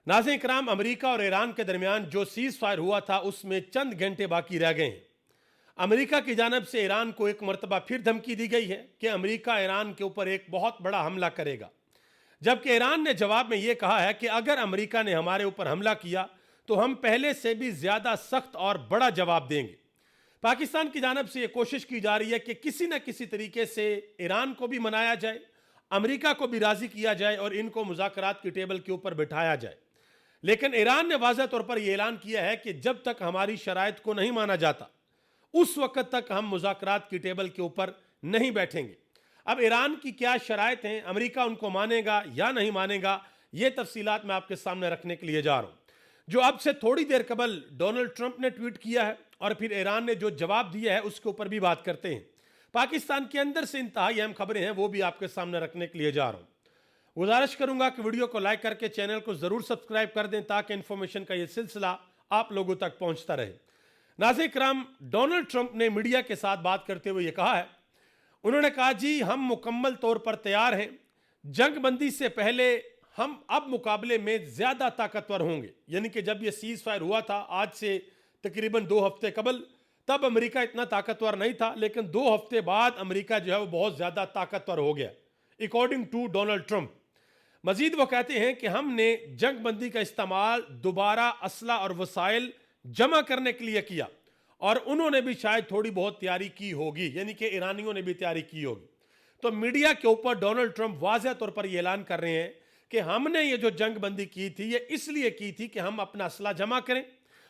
नाज़रीन इकराम, अमेरिका और ईरान के दरमियान जो सीज फायर हुआ था उसमें चंद घंटे बाकी रह गए हैं। अमेरिका की जानब से ईरान को एक मरतबा फिर धमकी दी गई है कि अमेरिका ईरान के ऊपर एक बहुत बड़ा हमला करेगा, जबकि ईरान ने जवाब में यह कहा है कि अगर अमेरिका ने हमारे ऊपर हमला किया तो हम पहले से भी ज्यादा सख्त और बड़ा जवाब देंगे। पाकिस्तान की जानब से यह कोशिश की जा रही है कि किसी न किसी तरीके से ईरान को भी मनाया जाए, अमेरिका को भी राजी किया जाए और इनको मुज़ाकरात की टेबल के ऊपर बिठाया जाए। लेकिन ईरान ने वाज़ह तौर पर यह ऐलान किया है कि जब तक हमारी शराइत को नहीं माना जाता उस वक्त तक हम मुज़ाकरात की टेबल के ऊपर नहीं बैठेंगे। अब ईरान की क्या शराइत हैं, अमेरिका उनको मानेगा या नहीं मानेगा, ये तफसीलात मैं आपके सामने रखने के लिए जा रहा हूं। जो अब से थोड़ी देर कबल डोनाल्ड ट्रंप ने ट्वीट किया है और फिर ईरान ने जो जवाब दिया है उसके ऊपर भी बात करते हैं। पाकिस्तान के अंदर से इंतहाई अहम खबरें हैं, वो भी आपके सामने रखने के लिए जा रहा हूं। गुजारिश करूंगा कि वीडियो को लाइक करके चैनल को जरूर सब्सक्राइब कर दें ताकि इंफॉर्मेशन का यह सिलसिला आप लोगों तक पहुंचता रहे। नाज़रीन इकराम, डोनाल्ड ट्रंप ने मीडिया के साथ बात करते हुए यह कहा है, उन्होंने कहा जी हम मुकम्मल तौर पर तैयार हैं, जंगबंदी से पहले हम अब मुकाबले में ज्यादा ताकतवर होंगे। यानी कि जब यह सीज फायर हुआ था आज से तकरीबन 2 हफ्ते कबल, तब अमेरिका इतना ताकतवर नहीं था, लेकिन 2 हफ्ते बाद अमेरिका जो है वो बहुत ज्यादा ताकतवर हो गया, अकॉर्डिंग टू डोनाल्ड ट्रंप। मजीद वो कहते हैं कि हमने जंगबंदी का इस्तेमाल दोबारा असला और वसाइल जमा करने के लिए किया और उन्होंने भी शायद थोड़ी बहुत तैयारी की होगी, यानी कि ईरानियों ने भी तैयारी की होगी। तो मीडिया के ऊपर डोनाल्ड ट्रंप वाज़ह तौर पर यह ऐलान कर रहे हैं कि हमने ये जो जंगबंदी की थी ये इसलिए की थी कि हम अपना असला जमा करें,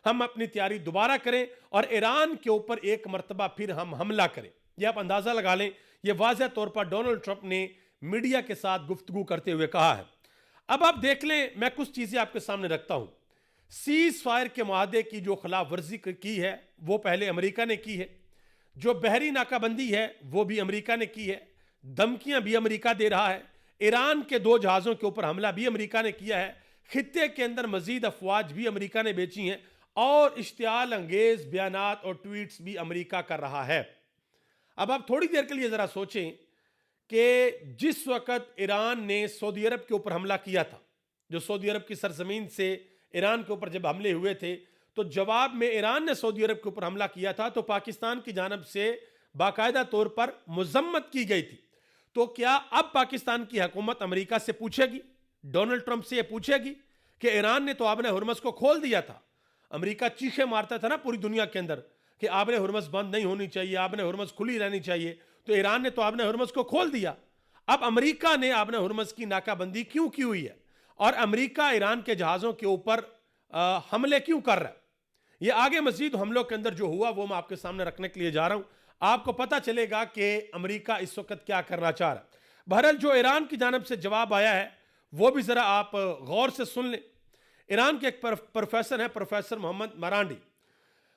हम अपनी तैयारी दोबारा करें और ईरान के ऊपर एक मरतबा फिर हम हमला करें। यह आप अंदाजा लगा लें, यह वाज़ह तौर पर डोनाल्ड ट्रंप ने मीडिया के साथ गुफ्तगू करते हुए कहा है। अब आप देख लें, मैं कुछ चीजें आपके सामने रखता हूं। सीज फायर के मुआहदे की जो खिलाफ वर्जी की है वो पहले अमेरिका ने की है, जो बहरी नाकाबंदी है वो भी अमेरिका ने की है, धमकियां भी अमेरिका दे रहा है, ईरान के 2 जहाजों के ऊपर हमला भी अमेरिका ने किया है, खित्ते के अंदर मजीद अफवाज भी अमेरिका ने बेची हैं और इश्तियाल अंगेज बयानात और ट्वीट्स भी अमेरिका कर रहा है। अब आप थोड़ी देर के लिए जरा सोचें कि जिस वक्त ईरान ने सऊदी अरब के ऊपर हमला किया था, जो सऊदी अरब की सरजमीन से ईरान के ऊपर जब हमले हुए थे, तो जवाब में ईरान ने सऊदी अरब के ऊपर हमला किया था तो पाकिस्तान की जानब से बाकायदा तौर पर मजम्मत की गई थी। तो क्या अब पाकिस्तान की हुकूमत अमेरिका से पूछेगी, डोनाल्ड ट्रंप से यह पूछेगी कि ईरान ने तो आबने हुर्मस को खोल दिया था? अमेरिका चीखे मारता था ना पूरी दुनिया के अंदर कि आबने हुर्मस बंद नहीं होनी चाहिए, आबने हुर्मस खुली रहनी चाहिए, तो ईरान ने तो आबने हुर्मस को खोल दिया। अब अमेरिका ने आबने हुर्मस की नाकाबंदी क्यों की हुई है और अमेरिका ईरान के जहाजों के ऊपर हमले क्यों कर रहा है? ये आगे मजीद हमलों के अंदर जो हुआ वो मैं आपके सामने रखने के लिए जा रहा हूं, आपको पता चलेगा कि अमेरिका इस वक्त क्या करना चाह रहा है। बहरहाल जो ईरान की जानब से जवाब आया है वो भी जरा आप गौर से सुन लें। ईरान के एक प्रोफेसर हैं, प्रोफेसर मोहम्मद मरांडी,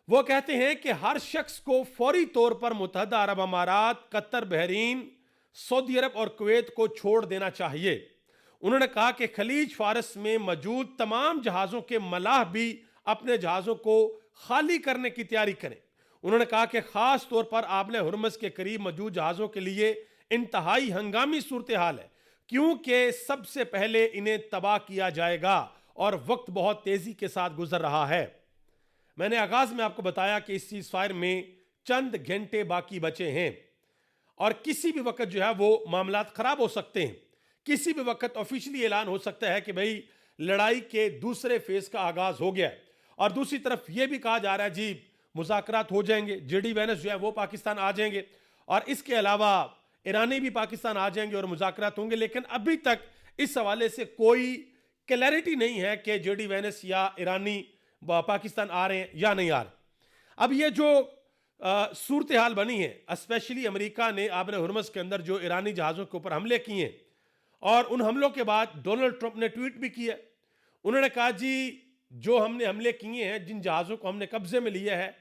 वो कहते हैं कि हर शख्स को फौरी तौर पर मुत्तहदा अरब अमारात, कतर, बहरीन, सऊदी अरब और कुवैत को छोड़ देना चाहिए। उन्होंने कहा कि खलीज फारस में मौजूद तमाम जहाज़ों के मलाह भी अपने जहाज़ों को खाली करने की तैयारी करें। उन्होंने कहा कि खास तौर पर आबने हुर्मस के करीब मौजूद जहाज़ों के लिए इंतहाई हंगामी सूरत हाल है, क्योंकि सबसे पहले इन्हें तबाह किया जाएगा और वक्त बहुत तेजी के साथ गुजर रहा है। मैंने आगाज में आपको बताया कि इस सीज फायर में चंद घंटे बाकी बचे हैं और किसी भी वक्त जो है वो मामलात खराब हो सकते हैं। किसी भी वक्त ऑफिशियली ऐलान हो सकता है कि भाई लड़ाई के दूसरे फेज का आगाज हो गया है। और दूसरी तरफ यह भी कहा जा रहा है जी मुज़ाकरात हो जाएंगे, जेडी वैंस जो है वो पाकिस्तान आ जाएंगे और इसके अलावा ईरानी भी पाकिस्तान आ जाएंगे और मुज़ाकरात होंगे। लेकिन अभी तक इस हवाले से कोई क्लैरिटी नहीं है कि जेडी वैंस या ईरानी पाकिस्तान आ रहे हैं या नहीं आ रहे। अब ये जो सूरत हाल बनी है, स्पेशली अमेरिका ने आबने हुर्मस के अंदर जो ईरानी जहाज़ों के ऊपर हमले किए हैं और उन हमलों के बाद डोनाल्ड ट्रंप ने ट्वीट भी किया। उन्होंने कहा जी जो हमने हमले किए हैं, जिन जहाज़ों को हमने कब्जे में लिया है,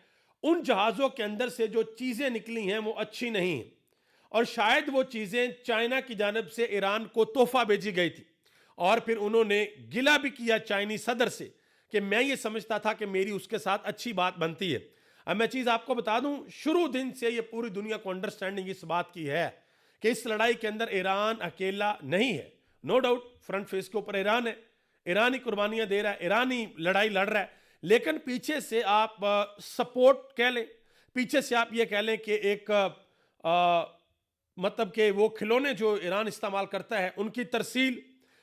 उन जहाज़ों के अंदर से जो चीज़ें निकली हैं वो अच्छी नहीं हैं और शायद वो चीज़ें चाइना की जानब से ईरान को तोहफा भेजी गई थी। और फिर उन्होंने गिला भी किया चाइनीज सदर से कि मैं ये समझता था कि मेरी उसके साथ अच्छी बात बनती है। अब मैं चीज़ आपको बता दूं, शुरू दिन से ये पूरी दुनिया को अंडरस्टैंडिंग इस बात की है कि इस लड़ाई के अंदर ईरान अकेला नहीं है। नो डाउट फ्रंट फेस के ऊपर ईरान है, ईरानी कुर्बानियां दे रहा है, ईरानी लड़ाई लड़ रहा है, लेकिन पीछे से आप सपोर्ट कह लें, पीछे से आप ये कह लें कि एक मतलब कि वो खिलौने जो ईरान इस्तेमाल करता है उनकी तरसील,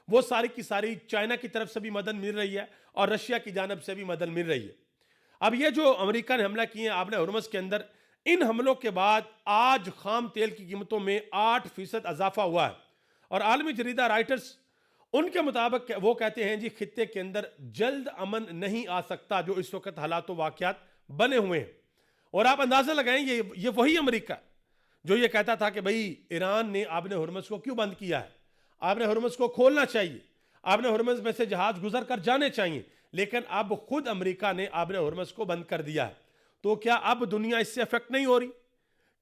वो सारी की सारी चाइना की तरफ से भी मदद मिल रही है और रशिया की जानब से भी मदद मिल रही है। अब ये जो अमेरिका ने हमला किए आपने हॉर्मज़ के अंदर, इन हमलों के बाद आज खाम तेल की कीमतों में 8% इजाफा हुआ है और आलमी जरीदा राइटर्स उनके मुताबिक वो कहते हैं जी खित्ते के अंदर जल्द अमन नहीं आ सकता जो इस वक्त हालात वाक़यात बने हुए हैं। और आप अंदाजा लगाएं ये वही अमेरिका जो ये कहता था कि भाई ईरान ने आपने हॉर्मज़ को क्यों बंद किया है, आपने हॉर्मज़ को खोलना चाहिए, आपने हॉर्मज़ में से जहाज गुजर कर जाने चाहिए, लेकिन अब खुद अमेरिका ने आपने हॉर्मज़ को बंद कर दिया है। तो क्या अब दुनिया इससे अफेक्ट नहीं हो रही?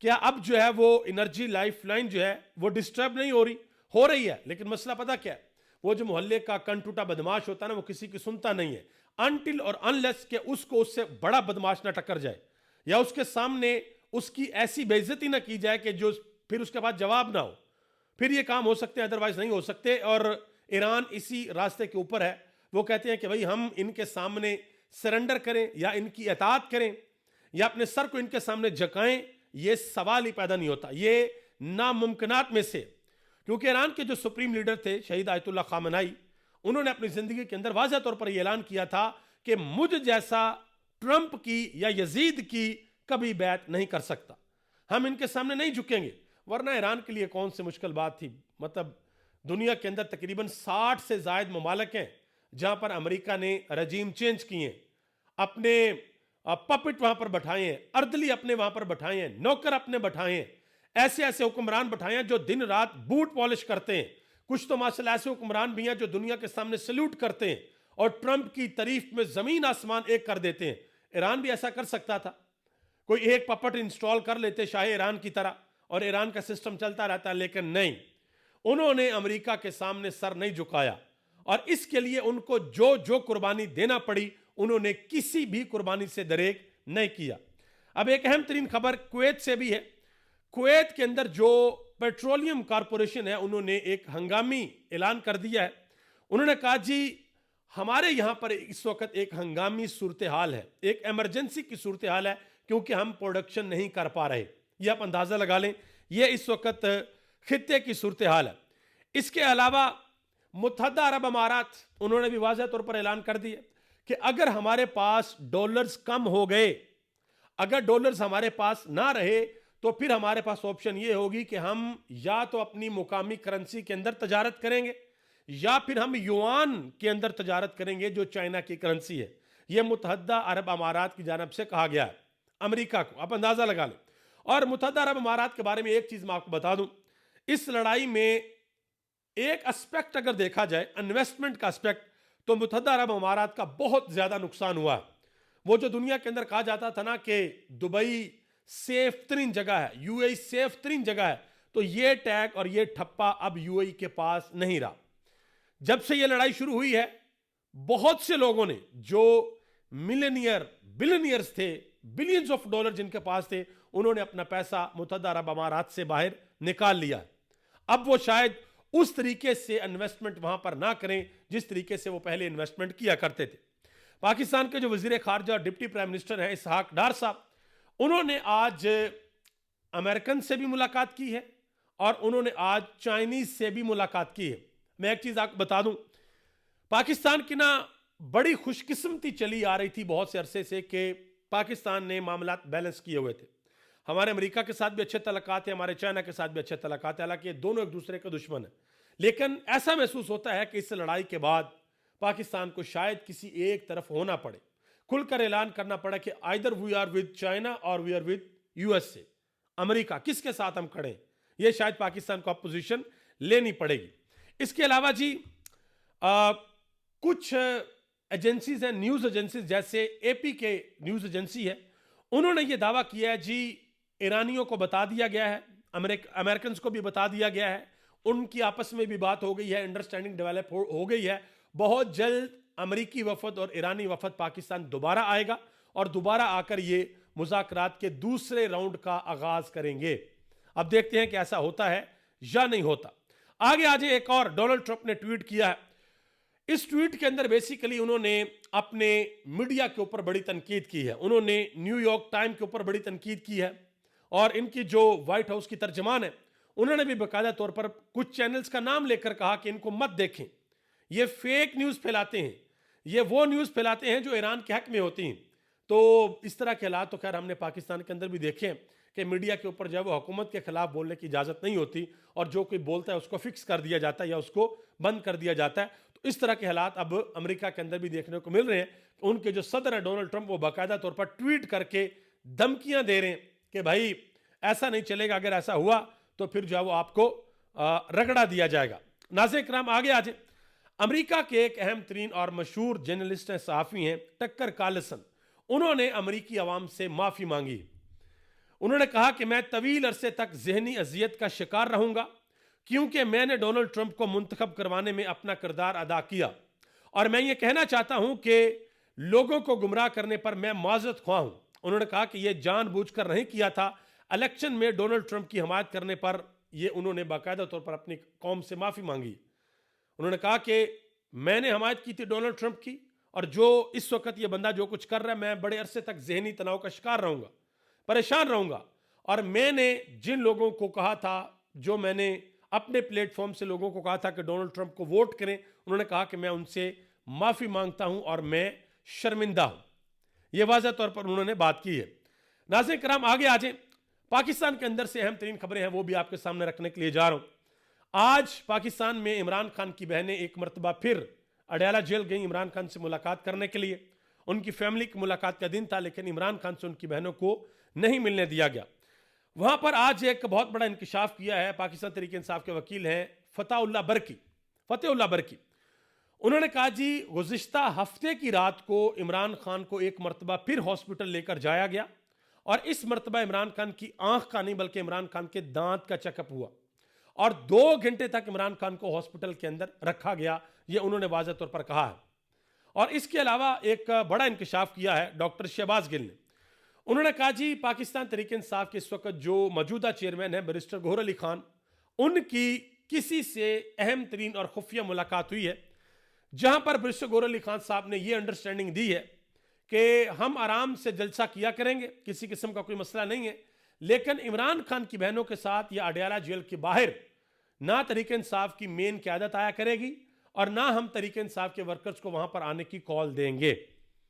क्या अब जो है वो एनर्जी लाइफलाइन जो है वो डिस्टर्ब नहीं हो रही है। लेकिन मसला पता क्या है, वो जो मोहल्ले का कन टूटा बदमाश होता है ना, वो किसी की सुनता नहीं है अनटिल और अनलेस के उसको उससे बड़ा बदमाश ना टक्कर जाए या उसके सामने उसकी ऐसी बेइज्जती ना की जाए कि जो फिर उसके बाद जवाब ना हो, फिर ये काम हो सकते हैं, अदरवाइज नहीं हो सकते। और ईरान इसी रास्ते के ऊपर है। वो कहते हैं कि भाई हम इनके सामने सरेंडर करें या इनकी इताअत करें या अपने सर को इनके सामने झुकाएं, ये सवाल ही पैदा नहीं होता, ये नामुमकिनात में से। क्योंकि ईरान के जो सुप्रीम लीडर थे शहीद आयतुल्लाह खामनाई, उन्होंने अपनी जिंदगी के अंदर वाज़ह तौर पर यह ऐलान किया था कि मुझ जैसा ट्रंप की या यजीद की कभी बैत नहीं कर सकता, हम इनके सामने नहीं झुकेंगे। वरना ईरान के लिए कौन सी मुश्किल बात थी। मतलब दुनिया के अंदर तकरीबन 60 से जायद ममालिक हैं जहां पर अमेरिका ने रजीम चेंज किए, अपने पपिट वहां पर बैठाए हैं, अर्दली अपने वहां पर बैठाए हैं, नौकर अपने बैठाए हैं, ऐसे ऐसे हुक्मरान बैठाए हैं जो दिन रात बूट पॉलिश करते हैं। कुछ तो माशाल्लाह ऐसे हुक्मरान भी हैं जो दुनिया के सामने सल्यूट करते हैं और ट्रंप की तारीफ में जमीन आसमान एक कर देते हैं। ईरान भी ऐसा कर सकता था, कोई एक पपट इंस्टॉल कर लेते शाह ईरान की तरह और ईरान का सिस्टम चलता रहता, लेकिन नहीं, उन्होंने अमेरिका के सामने सर नहीं झुकाया और इसके लिए उनको जो जो कुर्बानी देना पड़ी उन्होंने किसी भी कुर्बानी से दरेक नहीं किया। अब एक अहम तरीन खबर कुवैत से भी है। कुवैत के अंदर जो पेट्रोलियम कारपोरेशन है उन्होंने एक हंगामी ऐलान कर दिया है। उन्होंने कहा जी हमारे यहां पर इस वक्त एक हंगामी सूरत हाल है, एक इमरजेंसी की सूरत हाल है क्योंकि हम प्रोडक्शन नहीं कर पा रहे। ये आप अंदाजा लगा लें, ये इस वक्त खित्ते की सूरत हाल है। इसके अलावा मुत्तहदा अरब अमारात उन्होंने भी वाज़ह तौर पर ऐलान कर दिया कि अगर हमारे पास डॉलर्स कम हो गए, अगर डॉलर्स हमारे पास ना रहे तो फिर हमारे पास ऑप्शन ये होगी कि हम या तो अपनी मुकामी करेंसी के अंदर तजारत करेंगे या फिर हम युआन के अंदर तजारत करेंगे जो चाइना की करेंसी है। यह मुत्तहदा अरब अमारात की जानब से कहा गया है अमेरिका को, आप अंदाजा लगा लें। और मुत्तहदा अरब अमारात के बारे में एक चीज मैं आपको बता दूं, इस लड़ाई में एक एस्पेक्ट अगर देखा जाए इन्वेस्टमेंट का एस्पेक्ट, तो मुत्तहदा अरब अमारात का बहुत ज्यादा नुकसान हुआ है। वो जो दुनिया के अंदर कहा जाता था ना कि दुबई सेफ तरीन जगह है, यूएई सेफ तरीन जगह है, तो ये टैग और ये ठप्पा अब यूएई के पास नहीं रहा। जब से ये लड़ाई शुरू हुई है बहुत से लोगों ने जो मिलियनियर बिलियनियर्स थे, बिलियंस ऑफ डॉलर जिनके पास थे, उन्होंने अपना पैसा मुत्तहदा अरब अमारात से बाहर निकाल लिया। अब वो शायद उस तरीके से इन्वेस्टमेंट वहां पर ना करें जिस तरीके से वो पहले इन्वेस्टमेंट किया करते थे। पाकिस्तान के जो वजीर खारजा और डिप्टी प्राइम मिनिस्टर हैं इसहाक डार साहब, उन्होंने आज अमेरिकन से भी मुलाकात की है और उन्होंने आज चाइनीज से भी मुलाकात की है। मैं एक चीज आपको बता दूं, पाकिस्तान की ना बड़ी खुशकिस्मती चली आ रही थी बहुत से अरसे से कि पाकिस्तान ने मामला बैलेंस किए हुए थे। हमारे अमेरिका के साथ भी अच्छे तल्लुकात हैं, हमारे चाइना के साथ भी अच्छे तल्लुकात हैं, हालांकि ये दोनों एक दूसरे के दुश्मन हैं। लेकिन ऐसा महसूस होता है कि इस लड़ाई के बाद पाकिस्तान को शायद किसी एक तरफ होना पड़े, खुलकर ऐलान करना पड़ा कि either we are with China और we are with USA, America, किसके साथ हम खड़े, ये शायद पाकिस्तान को अपोजिशन लेनी पड़ेगी। इसके अलावा जी कुछ एजेंसीज हैं, न्यूज एजेंसीज, जैसे एपी के न्यूज एजेंसी है, उन्होंने ये दावा किया है जी ईरानियों को बता दिया गया है, अमेरिकन को भी बता दिया गया है, उनकी आपस में भी बात हो गई है, अंडरस्टैंडिंग डेवलप हो गई है। बहुत जल्द अमेरिकी वफद और ईरानी वफद पाकिस्तान दोबारा आएगा और दोबारा आकर ये मुज़ाकरात के दूसरे राउंड का आगाज करेंगे। अब देखते हैं कि ऐसा होता है या नहीं होता। आगे आज एक और डोनाल्ड ट्रंप ने ट्वीट किया है, इस ट्वीट के अंदर बेसिकली उन्होंने अपने मीडिया के ऊपर बड़ी तनकीद की है। उन्होंने न्यूयॉर्क टाइम के ऊपर बड़ी तनकीद की है और इनकी जो व्हाइट हाउस की तर्जमान है उन्होंने भी बाकायदा तौर पर कुछ चैनल्स का नाम लेकर कहा कि इनको मत देखें, ये फेक न्यूज़ फैलाते हैं, ये वो न्यूज़ फैलाते हैं जो ईरान के हक में होती हैं। तो इस तरह के हालात तो खैर हमने पाकिस्तान के अंदर भी देखे हैं कि मीडिया के ऊपर जो है वो हुकूमत के खिलाफ बोलने की इजाज़त नहीं होती और जो कोई बोलता है उसको फिक्स कर दिया जाता है या उसको बंद कर दिया जाता है। तो इस तरह के हालात अब अमेरिका के अंदर भी देखने को मिल रहे हैं। उनके जो सदर हैं डोनाल्ड ट्रंप वो बाकायदा तौर पर ट्वीट करके धमकियां दे रहे हैं कि भाई ऐसा नहीं चलेगा, अगर ऐसा हुआ तो फिर जो है वो आपको रगड़ा दिया जाएगा। नाज़रीन किराम आगे आ जाए। अमेरिका के एक अहम तरीन और मशहूर जर्नलिस्ट हैं, सहाफ़ी हैं टक्कर कार्लसन। उन्होंने अमेरिकी अवाम से माफ़ी मांगी। उन्होंने कहा कि मैं तवील अरसे तक जहनी अजियत का शिकार रहूंगा क्योंकि मैंने डोनाल्ड ट्रंप को मुंतखब करवाने में अपना किरदार अदा किया और मैं ये कहना चाहता हूं कि लोगों को गुमराह करने पर मैं माजरत ख्वाह हूं। उन्होंने कहा कि यह जानबूझकर नहीं किया था। इलेक्शन में डोनाल्ड ट्रंप की हमायत करने पर यह उन्होंने बाकायदा तौर पर अपनी कौम से माफ़ी मांगी। उन्होंने कहा कि मैंने हमायत की थी डोनाल्ड ट्रंप की और जो इस वक्त ये बंदा जो कुछ कर रहा है, मैं बड़े अरसे तक जहनी तनाव का शिकार रहूंगा, परेशान रहूंगा। और मैंने जिन लोगों को कहा था, जो मैंने अपने प्लेटफॉर्म से लोगों को कहा था कि डोनाल्ड ट्रंप को वोट करें, उन्होंने कहा कि मैं उनसे माफ़ी मांगता हूं और मैं शर्मिंदा हूं। यह वाज़ह तौर पर उन्होंने बात की है। नाज़रीन किराम आगे आ जाएं। पाकिस्तान के अंदर से अहम तरीन खबरें हैं वो भी आपके सामने रखने के लिए जा रहा हूं। आज पाकिस्तान में इमरान खान की बहनें एक मरतबा फिर अडयाला जेल गई इमरान खान से मुलाकात करने के लिए। उनकी फैमिली की मुलाकात का दिन था, लेकिन इमरान खान से उनकी बहनों को नहीं मिलने दिया गया। वहां पर आज एक बहुत बड़ा इंकशाफ किया है पाकिस्तान तहरीक इंसाफ के वकील हैं फतेहुल्लाह बरकी। उन्होंने कहा जी गुज़िश्ता हफ्ते की रात को इमरान खान को एक मरतबा फिर हॉस्पिटल लेकर जाया गया और इस मरतबा इमरान खान की आंख का नहीं बल्कि इमरान खान के दांत का चेकअप हुआ और 2 घंटे तक इमरान खान को हॉस्पिटल के अंदर रखा गया, यह उन्होंने वाज़ह तौर पर कहा है। और इसके अलावा एक बड़ा इंकशाफ किया है डॉक्टर शहबाज गिल ने। उन्होंने कहा जी पाकिस्तान तहरीक इंसाफ के इस वक्त जो मौजूदा चेयरमैन है बैरिस्टर गौहर अली खान, उनकी किसी से अहम तरीन और खुफिया मुलाकात हुई है जहां पर बैरिस्टर गौहर अली खान साहब ने यह अंडरस्टैंडिंग दी है कि हम आराम से जलसा किया करेंगे, किसी किस्म का कोई मसला नहीं है, लेकिन इमरान खान की बहनों के साथ या अडयाला जेल के बाहर ना तहरीक इंसाफ की मेन क़यादत आया करेगी और ना हम तहरीक इंसाफ के वर्कर्स को वहां पर आने की कॉल देंगे।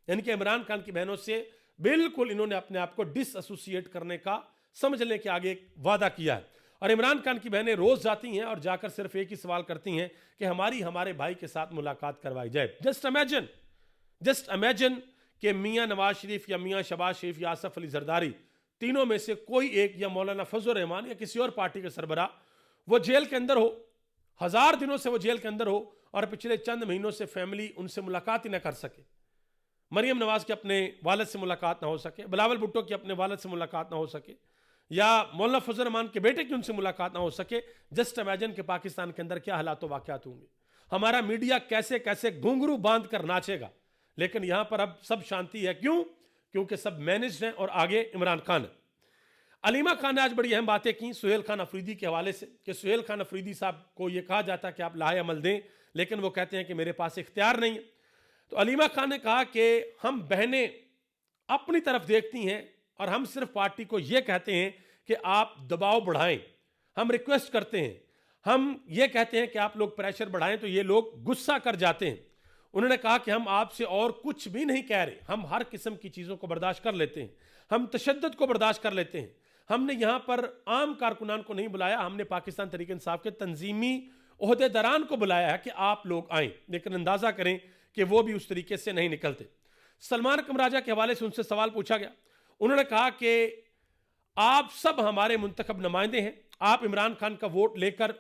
यानी कि इमरान खान की बहनों से बिल्कुल इन्होंने अपने आप को डिसएसोसिएट करने का, समझने के आगे एक वादा किया है। और इमरान खान की बहनें रोज जाती हैं और जाकर सिर्फ एक ही सवाल करती हैं कि हमारे भाई के साथ मुलाकात करवाई जाए। जस्ट इमेजिन कि मियां नवाज शरीफ या मियां शहबाज शरीफ या आसफ अली जरदारी, तीनों में से कोई एक, या मौलाना फजल रहमान या किसी और पार्टी के सरबराह, वो जेल के अंदर हो, 1000 दिनों से वो जेल के अंदर हो और पिछले चंद महीनों से फैमिली उनसे मुलाकात ही ना कर सके। मरियम नवाज के अपने वालिद से मुलाकात ना हो सके, बिलावल भुट्टो की अपने वालिद से मुलाकात ना हो सके, या मौलाना फजल रहमान के बेटे की उनसे मुलाकात ना हो सके। जस्ट इमेजिन कि पाकिस्तान के अंदर क्या हालात वाक़यात होंगे। हमारा मीडिया कैसे कैसे घुंघरू बांध कर नाचेगा। लेकिन यहां पर अब सब शांति है। क्यों? क्योंकि सब मैनेज्ड हैं और आगे इमरान खान है। अलीमा खान ने आज बड़ी अहम बातें की सुहेल खान अफरीदी के हवाले से कि सुहेल खान अफरीदी साहब को यह कहा जाता है कि आप लाहे अमल दें, लेकिन वो कहते हैं कि मेरे पास इख्तियार नहीं है। तो अलीमा खान ने कहा कि हम बहनें अपनी तरफ देखती हैं और हम सिर्फ पार्टी को यह कहते हैं कि आप दबाव बढ़ाएं, हम रिक्वेस्ट करते हैं, हम ये कहते हैं कि आप लोग प्रेशर बढ़ाएं, तो ये लोग गुस्सा कर जाते हैं। उन्होंने कहा कि हम आपसे और कुछ भी नहीं कह रहे, हम हर किस्म की चीज़ों को बर्दाश्त कर लेते हैं, हम तशद्दुद को बर्दाश्त कर लेते हैं। हमने यहाँ पर आम कारकुनान को नहीं बुलाया, हमने पाकिस्तान तहरीक इंसाफ के तंजीमी ओहदेदारान को बुलाया है कि आप लोग आएँ, लेकिन अंदाज़ा करें कि वो भी उस तरीके से नहीं निकलते। सलमान कमराजा के हवाले से उनसे सवाल पूछा गया। उन्होंने कहा कि आप सब हमारे मुंतखब नुमाइंदे हैं, आप इमरान खान का वोट लेकर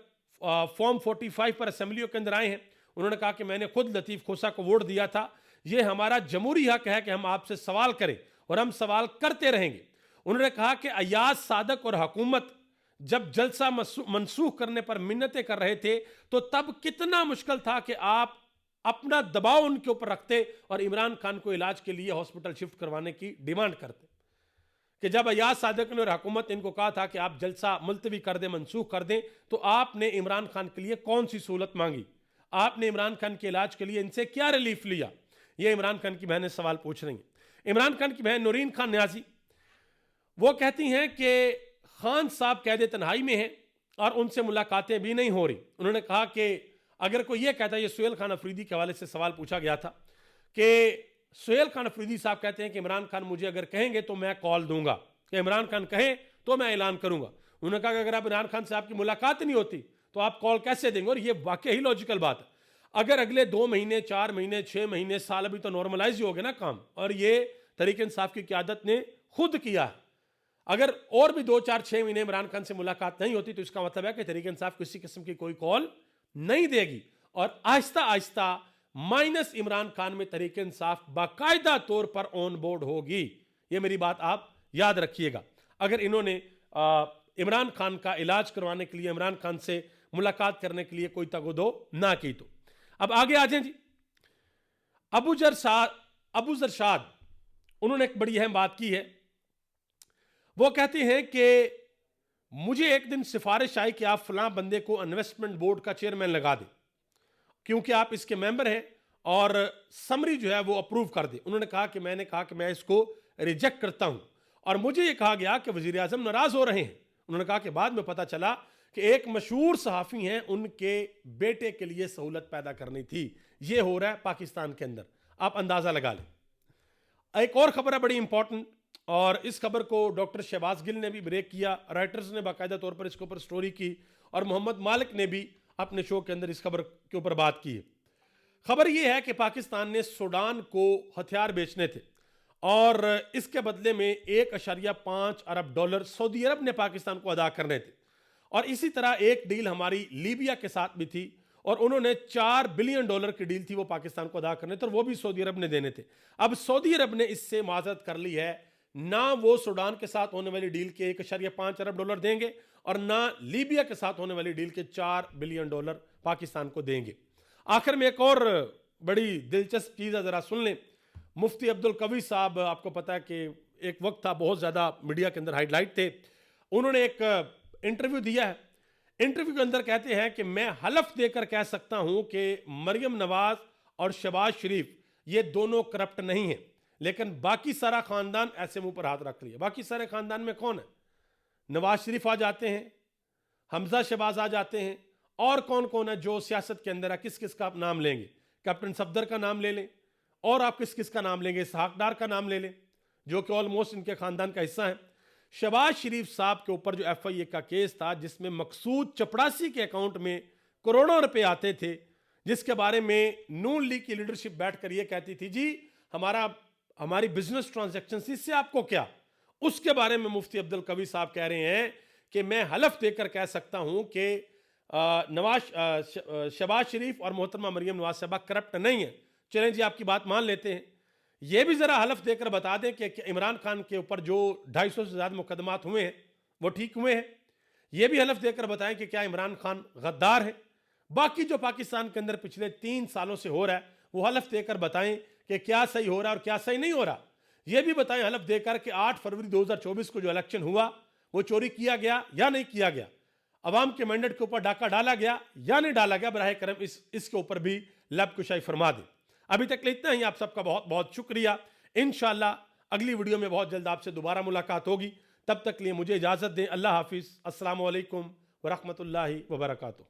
फॉर्म 45 पर असेंबलियों के अंदर आए हैं। उन्होंने कहा कि मैंने खुद लतीफ़ खोसा को वोट दिया था, यह हमारा जमहूरी हक है कि हम आपसे सवाल करें और हम सवाल करते रहेंगे। उन्होंने कहा कि अयाज सादक और हुकूमत जब जलसा मनसूख करने पर मिन्नतें कर रहे थे तो तब कितना मुश्किल था कि आप अपना दबाव उनके ऊपर रखते और इमरान खान को इलाज के लिए हॉस्पिटल शिफ्ट करवाने की डिमांड करते। कि जब अयाज सादक ने और हुकूमत इनको कहा था कि आप जलसा मुलतवी कर दें, मनसूख कर दें, तो आपने इमरान खान के लिए कौन सी सहूलत मांगी? आपने इमरान खान के इलाज के लिए इनसे क्या रिलीफ लिया? ये इमरान खान की बहनें सवाल पूछ रही हैं। इमरान खान की बहन नूरीन खान न्याजी वो कहती हैं कि खान साहब कैद तन्हाई में हैं और उनसे मुलाकातें भी नहीं हो रही। उन्होंने कहा कि अगर कोई ये कहता है, ये सुहेल खान अफरीदी के हवाले से सवाल पूछा गया था कि सुहेल खान अफरीदी साहब कहते हैं कि इमरान खान मुझे अगर कहेंगे तो मैं कॉल दूंगा, कि इमरान खान कहें तो मैं ऐलान करूंगा। उन्होंने कहा कि अगर आप इमरान खान से आपकी मुलाकात नहीं होती तो आप कॉल कैसे देंगे? और ये वाकई ही लॉजिकल बात है। अगर अगले 2 महीने, 4 महीने, 6 महीने, साल, अभी तो नॉर्मलाइज ही हो गया ना काम, और ये तहरीक इंसाफ की क़यादत ने खुद किया है। अगर और भी 2, 4, 6 महीने इमरान खान से मुलाकात नहीं होती तो इसका मतलब है कि तहरीक इंसाफ किसी किस्म की कोई कॉल नहीं देगी, और आहिस्ता आहिस्ता माइनस इमरान खान में तहरीक इंसाफ बाकायदा तौर पर ऑन बोर्ड होगी। ये मेरी बात आप याद रखिएगा। अगर इन्होंने इमरान खान का इलाज करवाने के लिए, इमरान खान से मुलाकात करने के लिए कोई तगोदो ना की तो। अब आगे आ जाएं जी। अबू जरशाद उन्होंने एक बड़ी अहम बात की है। वो कहते हैं कि मुझे एक दिन सिफारिश आई कि आप फलां बंदे को इन्वेस्टमेंट बोर्ड का चेयरमैन लगा दें क्योंकि आप इसके मेंबर हैं, और समरी जो है वो अप्रूव कर दे। उन्होंने कहा कि मैंने कहा कि मैं इसको रिजेक्ट करता हूं, और मुझे ये कहा गया कि वजीर आजम नाराज हो रहे हैं। उन्होंने कहा कि बाद में पता चला कि एक मशहूर सहाफ़ी हैं, उनके बेटे के लिए सहूलत पैदा करनी थी। ये हो रहा है पाकिस्तान के अंदर, आप अंदाज़ा लगा लें। एक और खबर है बड़ी इंपॉर्टेंट, और इस खबर को डॉक्टर शहबाज गिल ने भी ब्रेक किया, राइटर्स ने बाकायदा तौर पर इसके ऊपर स्टोरी की, और मोहम्मद मालिक ने भी अपने शो के अंदर इस खबर के ऊपर बात की है। खबर यह है कि पाकिस्तान ने सूडान को हथियार बेचने थे, और इसके बदले में $1.5 अरब सऊदी अरब ने पाकिस्तान को अदा करने थे। और इसी तरह एक डील हमारी लीबिया के साथ भी थी, और उन्होंने $4 बिलियन की डील थी वो पाकिस्तान को अदा करने थे, और वो भी सऊदी अरब ने देने थे। अब सऊदी अरब ने इससे माजरत कर ली है, ना वो सूडान के साथ होने वाली डील के $1.5 अरब देंगे, और ना लीबिया के साथ होने वाली डील के $4 बिलियन पाकिस्तान को देंगे। आखिर में एक और बड़ी दिलचस्प चीज़ है, ज़रा सुन लें। मुफ्ती अब्दुल कवी साहब, आपको पता है कि एक वक्त था बहुत ज़्यादा मीडिया के अंदर हाईलाइट थे, उन्होंने एक इंटरव्यू दिया है। इंटरव्यू के अंदर कहते हैं कि मैं हलफ देकर कह सकता हूं कि मरियम नवाज और शहबाज शरीफ ये दोनों करप्ट नहीं हैं, लेकिन बाकी सारा खानदान ऐसे मुंह पर हाथ रख लिया। बाकी सारे खानदान में कौन है? नवाज शरीफ आ जाते हैं, हमजा शहबाज आ जाते हैं, और कौन कौन है जो सियासत के अंदर है? किस किस का आप नाम लेंगे? कैप्टन सफदर का नाम ले लें, और आप किस किस का नाम लेंगे? इसहाक डार का नाम ले लें, जो कि ऑलमोस्ट इनके खानदान का हिस्सा है। शहबाज शरीफ साहब के ऊपर जो FIA का केस था, जिसमें मकसूद चपड़ासी के अकाउंट में करोड़ों रुपए आते थे, जिसके बारे में नून लीग की लीडरशिप बैठकर ये कहती थी, जी हमारी बिजनेस ट्रांजैक्शन, इससे आपको क्या? उसके बारे में मुफ्ती अब्दुल कवी साहब कह रहे हैं कि मैं हलफ देकर कह सकता हूं कि शहबाज शरीफ और मोहतरमा मरियम नवाज साहबा करप्ट नहीं है। चलें जी, आपकी बात मान लेते हैं। ये भी ज़रा हलफ देकर बता दें कि इमरान खान के ऊपर जो 250 से ज़्यादा मुकदमात हुए हैं वो ठीक हुए हैं। ये भी हलफ देकर बताएं कि क्या इमरान खान गद्दार है। बाकी जो पाकिस्तान के अंदर पिछले 3 सालों से हो रहा है वो हलफ देकर बताएं कि क्या सही हो रहा है और क्या सही नहीं हो रहा। ये भी बताएं हलफ देकर कि 8 फरवरी 2024 को जो इलेक्शन हुआ वो चोरी किया गया या नहीं किया गया, अवाम के मैंडेट के ऊपर डाका डाला गया या नहीं डाला गया। बराह करम इसके ऊपर भी लब कुशाई फरमा दें। अभी तक इतना ही, आप सबका बहुत बहुत शुक्रिया। इंशाअल्लाह अगली वीडियो में बहुत जल्द आपसे दोबारा मुलाकात होगी। तब तक लिए मुझे इजाज़त दें। अल्लाह हाफिज़। अस्सलामु अलैकुम व रहमतुल्लाहि व बरकातुहू।